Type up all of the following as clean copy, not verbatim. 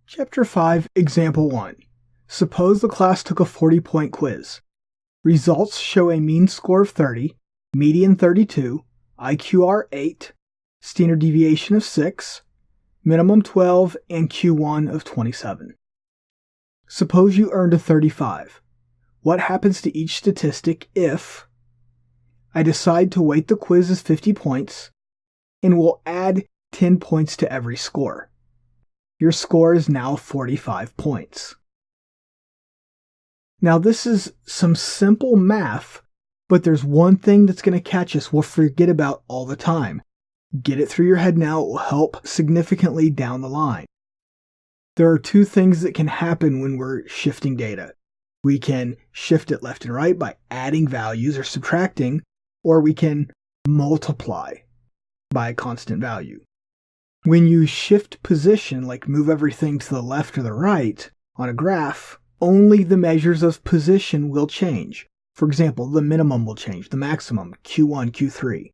Chapter 5, Example 1. Suppose the class took a 40-point quiz. Results show a mean score of 30, median 32, IQR 8, standard deviation of 6, minimum 12, and Q1 of 27. Suppose you earned a 35. What happens to each statistic if I decide to weight the quiz as 50 points and will add 10 points to every score? Your score is now 45 points. Now this is some simple math, but there's one thing that's going to catch us we'll forget about all the time. Get it through your head now, it will help significantly down the line. There are two things that can happen when we're shifting data. We can shift it left and right by adding values or subtracting, or we can multiply by a constant value. When you shift position, like move everything to the left or the right on a graph, only the measures of position will change. For example, the minimum will change, the maximum, Q1, Q3.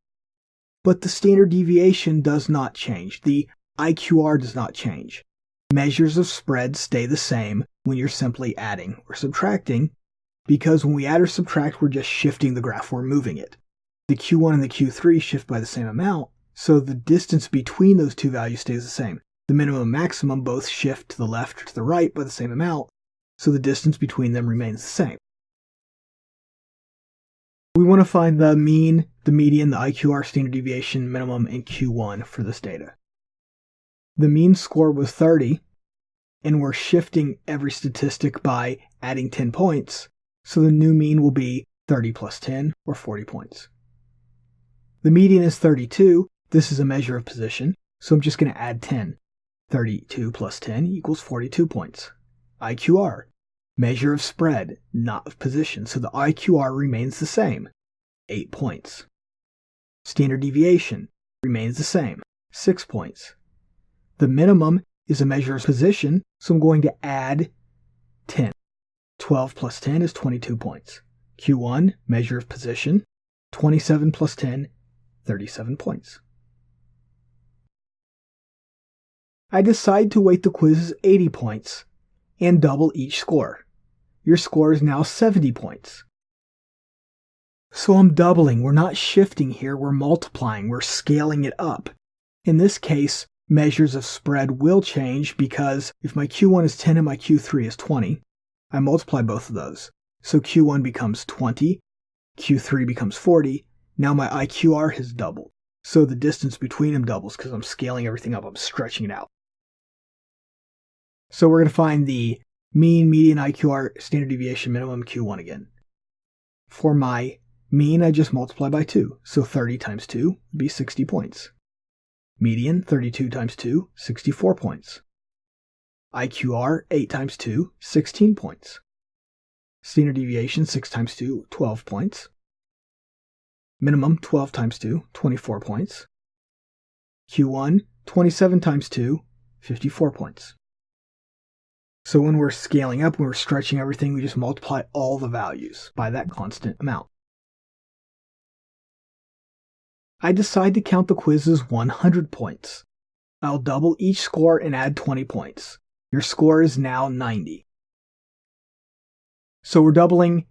But the standard deviation does not change. The IQR does not change. Measures of spread stay the same when you're simply adding or subtracting, because when we add or subtract, we're just shifting the graph, we're moving it. The Q1 and the Q3 shift by the same amount, so the distance between those two values stays the same. The minimum and maximum both shift to the left or to the right by the same amount, so the distance between them remains the same. We want to find the mean, the median, the IQR, standard deviation, minimum, and Q1 for this data. The mean score was 30, and we're shifting every statistic by adding 10 points, so the new mean will be 30 plus 10, or 40 points. The median is 32. This is a measure of position, so I'm just going to add 10. 32 plus 10 equals 42 points. IQR, measure of spread, not of position, so the IQR remains the same, 8 points. Standard deviation remains the same, 6 points. The minimum is a measure of position, so I'm going to add 10. 12 plus 10 is 22 points. Q1, measure of position, 27 plus 10, 37 points. I decide to weight the quiz as 80 points and double each score. Your score is now 70 points. So I'm doubling. We're not shifting here. We're multiplying. We're scaling it up. In this case, measures of spread will change because if my Q1 is 10 and my Q3 is 20, I multiply both of those. So Q1 becomes 20, Q3 becomes 40. Now my IQR has doubled. So the distance between them doubles because I'm scaling everything up. I'm stretching it out. So we're going to find the mean, median, IQR, standard deviation, minimum, Q1 again. For my mean, I just multiply by 2. So 30 times 2 would be 60 points. Median, 32 times 2, 64 points. IQR, 8 times 2, 16 points. Standard deviation, 6 times 2, 12 points. Minimum, 12 times 2, 24 points. Q1, 27 times 2, 54 points. So when we're scaling up, when we're stretching everything, we just multiply all the values by that constant amount. I decide to count the quiz as 100 points. I'll double each score and add 20 points. Your score is now 90. So we're doubling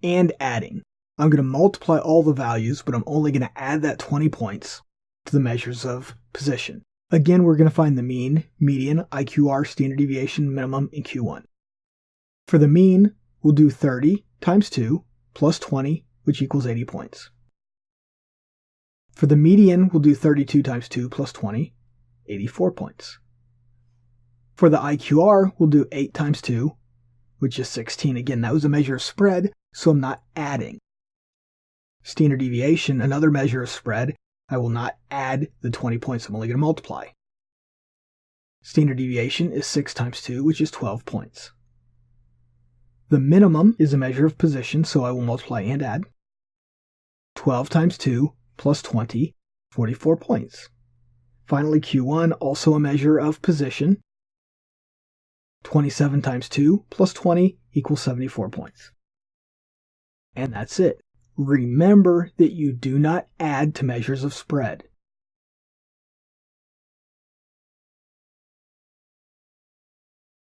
and adding. I'm going to multiply all the values, but I'm only going to add that 20 points to the measures of position. Again, we're going to find the mean, median, IQR, standard deviation, minimum, and Q1. For the mean, we'll do 30 times 2 plus 20, which equals 80 points. For the median, we'll do 32 times 2 plus 20, 84 points. For the IQR, we'll do 8 times 2, which is 16. Again, that was a measure of spread, so I'm not adding. Standard deviation, another measure of spread, I will not add the 20 points, I'm only going to multiply. Standard deviation is 6 times 2, which is 12 points. The minimum is a measure of position, so I will multiply and add. 12 times 2 plus 20, 44 points. Finally, Q1, also a measure of position. 27 times 2 plus 20 equals 74 points. And that's it. Remember that you do not add to measures of spread.